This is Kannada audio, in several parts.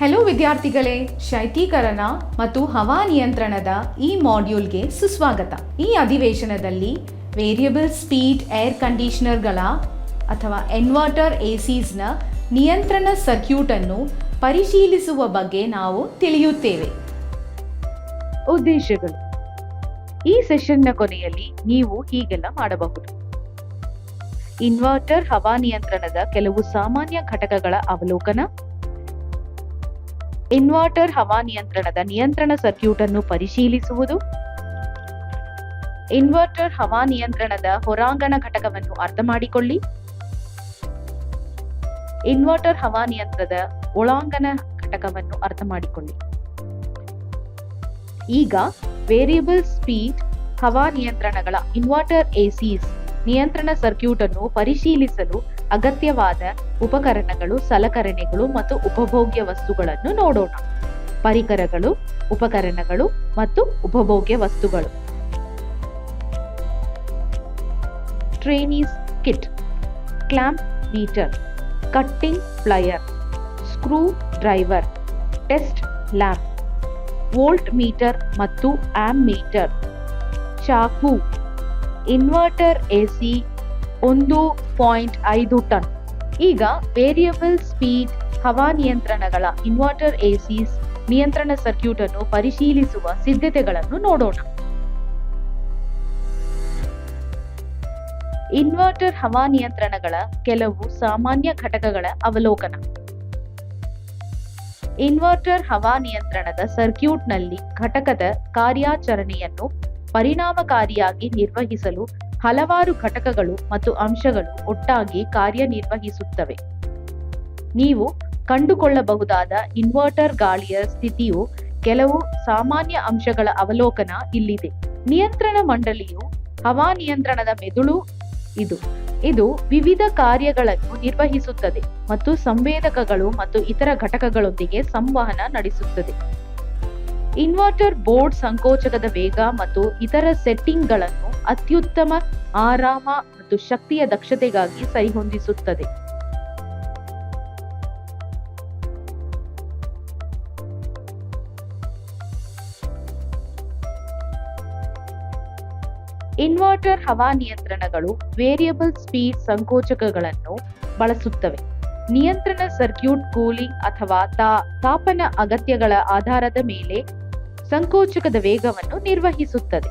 ಹೆಲೋ ವಿದ್ಯಾರ್ಥಿಗಳೇ, ಶೈತ್ಯೀಕರಣ ಮತ್ತು ಹವಾನಿಯಂತ್ರಣದ ಈ ಮಾಡ್ಯೂಲ್ಗೆ ಸುಸ್ವಾಗತ. ಈ ಅಧಿವೇಶನದಲ್ಲಿ ವೇರಿಯಬಲ್ ಸ್ಪೀಡ್ ಏರ್ ಕಂಡೀಷನರ್ಗಳ ಅಥವಾ ಇನ್ವರ್ಟರ್ ಎಸಿಸ್ನ ನಿಯಂತ್ರಣ ಸರ್ಕ್ಯೂಟನ್ನು ಪರಿಶೀಲಿಸುವ ಬಗ್ಗೆ ನಾವು ತಿಳಿಯುತ್ತೇವೆ. ಉದ್ದೇಶಗಳು: ಈ ಸೆಷನ್ನ ಕೊನೆಯಲ್ಲಿ ನೀವು ಹೀಗೆಲ್ಲ ಮಾಡಬಹುದು. ಇನ್ವರ್ಟರ್ ಹವಾನಿಯಂತ್ರಣದ ಕೆಲವು ಸಾಮಾನ್ಯ ಘಟಕಗಳ ಅವಲೋಕನ, ಇನ್ವರ್ಟರ್ ಹವಾನಿಯಂತ್ರಣದ ನಿಯಂತ್ರಣ ಸರ್ಕ್ಯೂಟ್ ಅನ್ನು ಪರಿಶೀಲಿಸುವುದು, ಇನ್ವರ್ಟರ್ ಹವಾನಿಯಂತ್ರಣದ ಹೊರಾಂಗಣ ಘಟಕವನ್ನು ಅರ್ಥ ಮಾಡಿಕೊಳ್ಳಿ, ಇನ್ವರ್ಟರ್ ಹವಾನಿಯಂತ್ರಣದ ಒಳಾಂಗಣ ಘಟಕವನ್ನು ಅರ್ಥ ಮಾಡಿಕೊಳ್ಳಿ. ಈಗ ವೇರಿಯಬಲ್ ಸ್ಪೀಡ್ ಹವಾನಿಯಂತ್ರಣಗಳ ಇನ್ವರ್ಟರ್ ಎಸಿಸ್ ನಿಯಂತ್ರಣ ಸರ್ಕ್ಯೂಟ್ ಅನ್ನು ಪರಿಶೀಲಿಸಲು ಅಗತ್ಯವಾದ ಉಪಕರಣಗಳು, ಸಲಕರಣೆಗಳು ಮತ್ತು ಉಪಭೋಗ್ಯ ವಸ್ತುಗಳನ್ನು ನೋಡೋಣ. ಪರಿಕರಗಳು, ಉಪಕರಣಗಳು ಮತ್ತು ಉಪಭೋಗ್ಯ ವಸ್ತುಗಳು. Trainees kit, clamp meter, cutting plier, screwdriver, test lamp, voltmeter ಮತ್ತು ಆಂಪ್ ಮೀಟರ್, ಚಾಕು, ಇನ್ವರ್ಟರ್ ಎಸಿ 1.5 ಟನ್. ಈಗ ವೇರಿಯಬಲ್ ಸ್ಪೀಡ್ ಹವಾನಿಯಂತ್ರಣಗಳ ಇನ್ವರ್ಟರ್ ಎಸಿಸ್ ನಿಯಂತ್ರಣ ಸರ್ಕ್ಯೂಟ್ ಅನ್ನು ಪರಿಶೀಲಿಸುವ ಸಿದ್ಧತೆಗಳನ್ನು ನೋಡೋಣ. ಇನ್ವರ್ಟರ್ ಹವಾನಿಯಂತ್ರಣಗಳ ಕೆಲವು ಸಾಮಾನ್ಯ ಘಟಕಗಳ ಅವಲೋಕನ. ಇನ್ವರ್ಟರ್ ಹವಾನಿಯಂತ್ರಣದ ಸರ್ಕ್ಯೂಟ್ನಲ್ಲಿ ಘಟಕದ ಕಾರ್ಯಾಚರಣೆಯನ್ನು ಪರಿಣಾಮಕಾರಿಯಾಗಿ ನಿರ್ವಹಿಸಲು ಹಲವಾರು ಘಟಕಗಳು ಮತ್ತು ಅಂಶಗಳು ಒಟ್ಟಾಗಿ ಕಾರ್ಯನಿರ್ವಹಿಸುತ್ತವೆ. ನೀವು ಕಂಡುಕೊಳ್ಳಬಹುದಾದ ಇನ್ವರ್ಟರ್ ಗಾಳಿಯ ಸ್ಥಿತಿಯು ಕೆಲವು ಸಾಮಾನ್ಯ ಅಂಶಗಳ ಅವಲೋಕನ ಇಲ್ಲಿದೆ. ನಿಯಂತ್ರಣ ಮಂಡಳಿಯು ಹವಾನಿಯಂತ್ರಣದ ಮೆದುಳು. ಇದು ವಿವಿಧ ಕಾರ್ಯಗಳನ್ನು ನಿರ್ವಹಿಸುತ್ತದೆ ಮತ್ತು ಸಂವೇದಕಗಳು ಮತ್ತು ಇತರ ಘಟಕಗಳೊಂದಿಗೆ ಸಂವಹನ ನಡೆಸುತ್ತದೆ. ಇನ್ವರ್ಟರ್ ಬೋರ್ಡ್ ಸಂಕೋಚಕದ ವೇಗ ಮತ್ತು ಇತರ ಸೆಟ್ಟಿಂಗ್ಗಳನ್ನು ಅತ್ಯುತ್ತಮ ಆರಾಮ ಮತ್ತು ಶಕ್ತಿಯ ದಕ್ಷತೆಗಾಗಿ ಸರಿಹೊಂದಿಸುತ್ತದೆ. ಇನ್ವರ್ಟರ್ ಹವಾನಿಯಂತ್ರಣಗಳು ವೇರಿಯಬಲ್ ಸ್ಪೀಡ್ ಸಂಕೋಚಕಗಳನ್ನು ಬಳಸುತ್ತವೆ. ನಿಯಂತ್ರಣ ಸರ್ಕ್ಯೂಟ್ ಕೂಲಿಂಗ್ ಅಥವಾ ತಾಪನ ಅಗತ್ಯಗಳ ಆಧಾರದ ಮೇಲೆ ಸಂಕೋಚಕದ ವೇಗವನ್ನು ನಿರ್ವಹಿಸುತ್ತದೆ.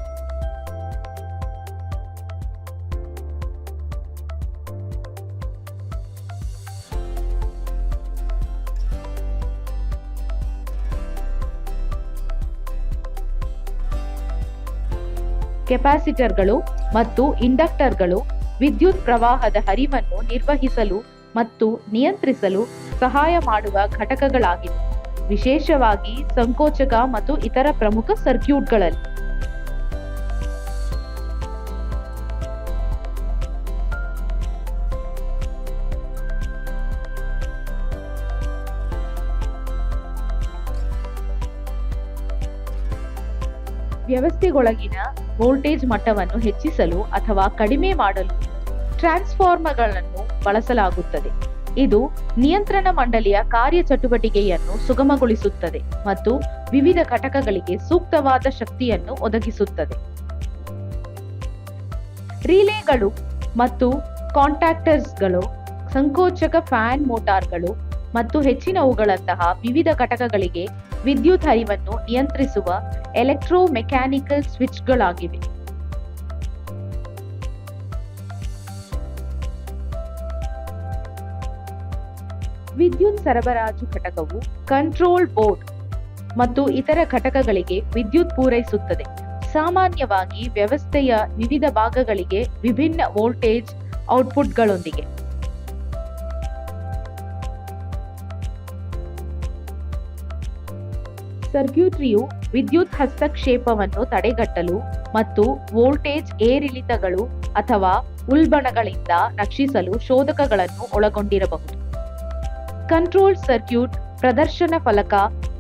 ಕೆಪಾಸಿಟರ್ಗಳು ಮತ್ತು ಇಂಡಕ್ಟರ್ಗಳು ವಿದ್ಯುತ್ ಪ್ರವಾಹದ ಹರಿವನ್ನು ನಿರ್ವಹಿಸಲು ಮತ್ತು ನಿಯಂತ್ರಿಸಲು ಸಹಾಯ ಮಾಡುವ ಘಟಕಗಳಾಗಿವೆ, ವಿಶೇಷವಾಗಿ ಸಂಕೋಚಕ ಮತ್ತು ಇತರ ಪ್ರಮುಖ ಸರ್ಕ್ಯೂಟ್ಗಳಲ್ಲಿ. ವ್ಯವಸ್ಥೆಗೊಳಗಿನ ವೋಲ್ಟೇಜ್ ಮಟ್ಟವನ್ನು ಹೆಚ್ಚಿಸಲು ಅಥವಾ ಕಡಿಮೆ ಮಾಡಲು ಟ್ರಾನ್ಸ್ಫಾರ್ಮರ್ಗಳನ್ನು ಬಳಸಲಾಗುತ್ತದೆ. ಇದು ನಿಯಂತ್ರಣ ಮಂಡಳಿಯ ಕಾರ್ಯಚಟುವಟಿಕೆಯನ್ನು ಸುಗಮಗೊಳಿಸುತ್ತದೆ ಮತ್ತು ವಿವಿಧ ಘಟಕಗಳಿಗೆ ಸೂಕ್ತವಾದ ಶಕ್ತಿಯನ್ನು ಒದಗಿಸುತ್ತದೆ. ರಿಲೇಗಳು ಮತ್ತು ಕಾಂಟ್ಯಾಕ್ಟರ್ಸ್ಗಳು ಸಂಕೋಚಕ, ಫ್ಯಾನ್, ಮೋಟಾರ್ಗಳು ಮತ್ತು ಹೆಚ್ಚಿನವುಗಳಂತಹ ವಿವಿಧ ಘಟಕಗಳಿಗೆ ವಿದ್ಯುತ್ ಹರಿವನ್ನು ನಿಯಂತ್ರಿಸುವ ಎಲೆಕ್ಟ್ರೋಮೆಕ್ಯಾನಿಕಲ್ ಸ್ವಿಚ್ಗಳಾಗಿವೆ. ವಿದ್ಯುತ್ ಸರಬರಾಜು ಘಟಕವು ಕಂಟ್ರೋಲ್ ಬೋರ್ಡ್ ಮತ್ತು ಇತರ ಘಟಕಗಳಿಗೆ ವಿದ್ಯುತ್ ಪೂರೈಸುತ್ತದೆ, ಸಾಮಾನ್ಯವಾಗಿ ವ್ಯವಸ್ಥೆಯ ವಿವಿಧ ಭಾಗಗಳಿಗೆ ವಿಭಿನ್ನ ವೋಲ್ಟೇಜ್ ಔಟ್ಪುಟ್ಗಳೊಂದಿಗೆ. ಸರ್ಕ್ಯೂಟ್ರಿಯು ವಿದ್ಯುತ್ ಹಸ್ತಕ್ಷೇಪವನ್ನು ತಡೆಗಟ್ಟಲು ಮತ್ತು ವೋಲ್ಟೇಜ್ ಏರಿಳಿತಗಳು ಅಥವಾ ಉಲ್ಬಣಗಳಿಂದ ರಕ್ಷಿಸಲು ಶೋಧಕಗಳನ್ನು ಒಳಗೊಂಡಿರಬಹುದು. ಕಂಟ್ರೋಲ್ ಸರ್ಕ್ಯೂಟ್ ಪ್ರದರ್ಶನ ಫಲಕ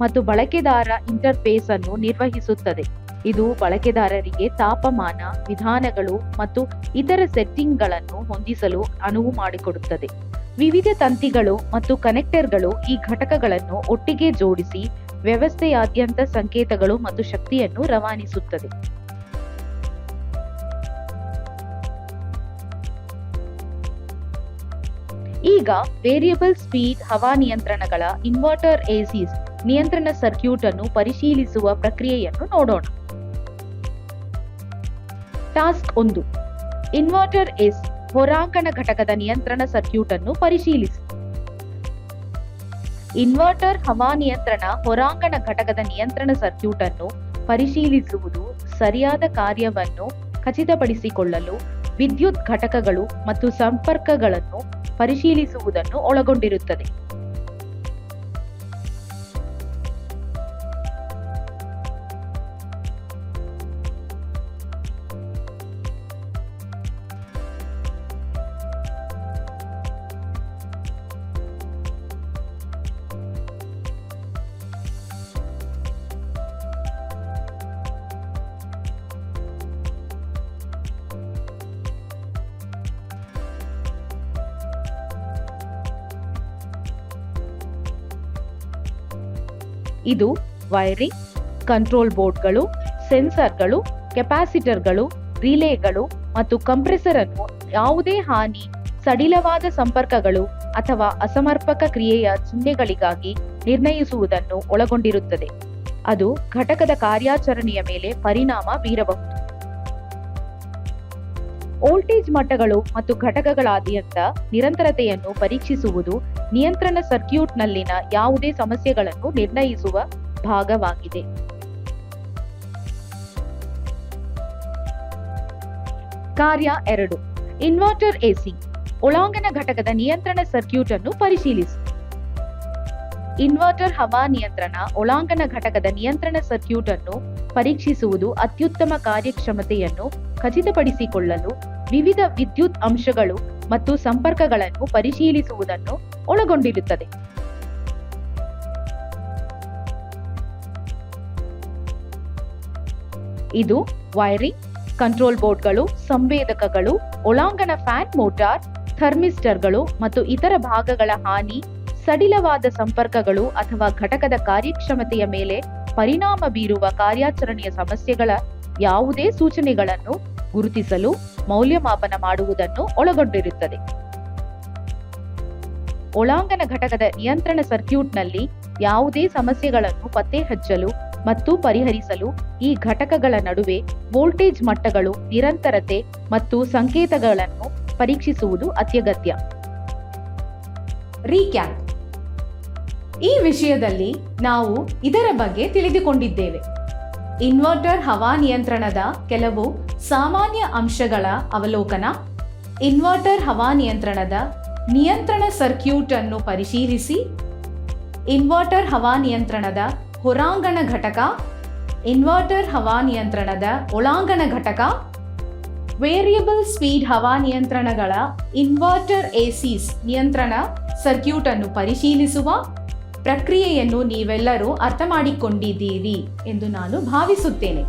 ಮತ್ತು ಬಳಕೆದಾರ ಇಂಟರ್ಫೇಸ್ ಅನ್ನು ನಿರ್ವಹಿಸುತ್ತದೆ. ಇದು ಬಳಕೆದಾರರಿಗೆ ತಾಪಮಾನ, ವಿಧಾನಗಳು ಮತ್ತು ಇತರ ಸೆಟ್ಟಿಂಗ್ಗಳನ್ನು ಹೊಂದಿಸಲು ಅನುವು ಮಾಡಿಕೊಡುತ್ತದೆ. ವಿವಿಧ ತಂತಿಗಳು ಮತ್ತು ಕನೆಕ್ಟರ್ಗಳು ಈ ಘಟಕಗಳನ್ನು ಒಟ್ಟಿಗೆ ಜೋಡಿಸಿ ವ್ಯವಸ್ಥೆಯಾದ್ಯಂತ ಸಂಕೇತಗಳು ಮತ್ತು ಶಕ್ತಿಯನ್ನು ರವಾನಿಸುತ್ತದೆ. ಈಗ ವೇರಿಯಬಲ್ ಸ್ಪೀಡ್ ಹವಾನಿಯಂತ್ರಣಗಳ ಇನ್ವರ್ಟರ್ ಎಸಿಸ್ ನಿಯಂತ್ರಣ ಸರ್ಕ್ಯೂಟ್ ಅನ್ನು ಪರಿಶೀಲಿಸುವ ಪ್ರಕ್ರಿಯೆಯನ್ನು ನೋಡೋಣ. ಟಾಸ್ಕ್ 1. ಇನ್ವರ್ಟರ್ ಎಸಿ ಹೊರಾಂಗಣ ಘಟಕದ ನಿಯಂತ್ರಣ ಸರ್ಕ್ಯೂಟ್ ಅನ್ನು ಪರಿಶೀಲಿಸಿ. ಇನ್ವರ್ಟರ್ ಹವಾನಿಯಂತ್ರಣ ಹೊರಾಂಗಣ ಘಟಕದ ನಿಯಂತ್ರಣ ಸರ್ಕ್ಯೂಟ್ ಅನ್ನು ಪರಿಶೀಲಿಸುವುದು ಸರಿಯಾದ ಕಾರ್ಯವನ್ನು ಖಚಿತಪಡಿಸಿಕೊಳ್ಳಲು ವಿದ್ಯುತ್ ಘಟಕಗಳು ಮತ್ತು ಸಂಪರ್ಕಗಳನ್ನು ಪರಿಶೀಲಿಸುವುದನ್ನು ಒಳಗೊಂಡಿರುತ್ತದೆ. ಇದು ವೈರಿಂಗ್, ಕಂಟ್ರೋಲ್ ಬೋರ್ಡ್ಗಳು, ಸೆನ್ಸರ್ಗಳು, ಕೆಪಾಸಿಟರ್ಗಳು, ರಿಲೇಗಳು ಮತ್ತು ಕಂಪ್ರೆಸರ್ ಅನ್ನು ಯಾವುದೇ ಹಾನಿ, ಸಡಿಲವಾದ ಸಂಪರ್ಕಗಳು ಅಥವಾ ಅಸಮರ್ಪಕ ಕ್ರಿಯೆಯ ಚಿಹ್ನೆಗಳಿಗಾಗಿ ನಿರ್ಣಯಿಸುವುದನ್ನು ಒಳಗೊಂಡಿರುತ್ತದೆ. ಅದು ಘಟಕದ ಕಾರ್ಯಾಚರಣೆಯ ಮೇಲೆ ಪರಿಣಾಮ ಬೀರಬಹುದು. ವೋಲ್ಟೇಜ್ ಮಟ್ಟಗಳು ಮತ್ತು ಘಟಕಗಳಾದ್ಯಂತ ನಿರಂತರತೆಯನ್ನು ಪರೀಕ್ಷಿಸುವುದು ನಿಯಂತ್ರಣ ಸರ್ಕ್ಯೂಟ್ನಲ್ಲಿನ ಯಾವುದೇ ಸಮಸ್ಯೆಗಳನ್ನು ನಿರ್ಣಯಿಸುವ ಭಾಗವಾಗಿದೆ. ಕಾರ್ಯ 2. ಇನ್ವರ್ಟರ್ ಎಸಿ ಒಳಾಂಗಣ ಘಟಕದ ನಿಯಂತ್ರಣ ಸರ್ಕ್ಯೂಟ್ ಅನ್ನು ಪರಿಶೀಲಿಸಿ. ಇನ್ವರ್ಟರ್ ಹವಾನಿಯಂತ್ರಣ ಒಳಾಂಗಣ ಘಟಕದ ನಿಯಂತ್ರಣ ಸರ್ಕ್ಯೂಟ್ ಅನ್ನು ಪರೀಕ್ಷಿಸುವುದು ಅತ್ಯುತ್ತಮ ಕಾರ್ಯಕ್ಷಮತೆಯನ್ನು ಖಚಿತಪಡಿಸಿಕೊಳ್ಳಲು ವಿವಿಧ ವಿದ್ಯುತ್ ಅಂಶಗಳು ಮತ್ತು ಸಂಪರ್ಕಗಳನ್ನು ಪರಿಶೀಲಿಸುವುದನ್ನು ಒಳಗೊಂಡಿರುತ್ತದೆ. ಇದು ವೈರಿಂಗ್, ಕಂಟ್ರೋಲ್ ಬೋರ್ಡ್ಗಳು, ಸಂವೇದಕಗಳು, ಒಳಾಂಗಣ ಫ್ಯಾನ್ ಮೋಟಾರ್, ಥರ್ಮಿಸ್ಟರ್ಗಳು ಮತ್ತು ಇತರ ಭಾಗಗಳ ಹಾನಿ, ಸಡಿಲವಾದ ಸಂಪರ್ಕಗಳು ಅಥವಾ ಘಟಕದ ಕಾರ್ಯಕ್ಷಮತೆಯ ಮೇಲೆ ಪರಿಣಾಮ ಬೀರುವ ಕಾರ್ಯಾಚರಣೆಯ ಸಮಸ್ಯೆಗಳ ಯಾವುದೇ ಸೂಚನೆಗಳನ್ನು ಗುರುತಿಸಲು ಮೌಲ್ಯಮಾಪನ ಮಾಡುವುದನ್ನು ಒಳಗೊಂಡಿರುತ್ತದೆ. ಒಳಾಂಗಣ ಘಟಕದ ನಿಯಂತ್ರಣ ಸರ್ಕ್ಯೂಟ್ನಲ್ಲಿ ಯಾವುದೇ ಸಮಸ್ಯೆಗಳನ್ನು ಪತ್ತೆಹಚ್ಚಲು ಮತ್ತು ಪರಿಹರಿಸಲು ಈ ಘಟಕಗಳ ನಡುವೆ ವೋಲ್ಟೇಜ್ ಮಟ್ಟಗಳು, ನಿರಂತರತೆ ಮತ್ತು ಸಂಕೇತಗಳನ್ನು ಪರೀಕ್ಷಿಸುವುದು ಅತ್ಯಗತ್ಯ. ರೀಕ್ಯಾಪ್. ಈ ವಿಷಯದಲ್ಲಿ ನಾವು ಇದರ ಬಗ್ಗೆ ತಿಳಿದುಕೊಂಡಿದ್ದೇವೆ. ಇನ್ವರ್ಟರ್ ಹವಾನಿಯಂತ್ರಣದ ಕೆಲವು ಸಾಮಾನ್ಯ ಅಂಶಗಳ ಅವಲೋಕನ, ಇನ್ವರ್ಟರ್ ಹವಾನಿಯಂತ್ರಣದ ನಿಯಂತ್ರಣ ಸರ್ಕ್ಯೂಟ್ ಅನ್ನು ಪರಿಶೀಲಿಸಿ, ಇನ್ವರ್ಟರ್ ಹವಾನಿಯಂತ್ರಣದ ಹೊರಾಂಗಣ ಘಟಕ, ಇನ್ವರ್ಟರ್ ಹವಾನಿಯಂತ್ರಣದ ಒಳಾಂಗಣ ಘಟಕ, ವೇರಿಯಬಲ್ ಸ್ಪೀಡ್ ಹವಾನಿಯಂತ್ರಣಗಳ ಇನ್ವರ್ಟರ್ ಎಸಿಸ್ ನಿಯಂತ್ರಣ ಸರ್ಕ್ಯೂಟ್ ಅನ್ನು ಪರಿಶೀಲಿಸುವ ಪ್ರಕ್ರಿಯೆಯನ್ನು ನೀವೆಲ್ಲರೂ ಅರ್ಥ ಮಾಡಿಕೊಂಡಿದ್ದೀರಿ ಎಂದು ನಾನು ಭಾವಿಸುತ್ತೇನೆ.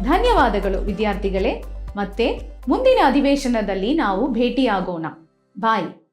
ಧನ್ಯವಾದಗಳು ವಿದ್ಯಾರ್ಥಿಗಳೇ. ಮತ್ತೆ ಮುಂದಿನ ಅಧಿವೇಶನದಲ್ಲಿ ನಾವು ಭೇಟಿಯಾಗೋಣ. ಬಾಯ್.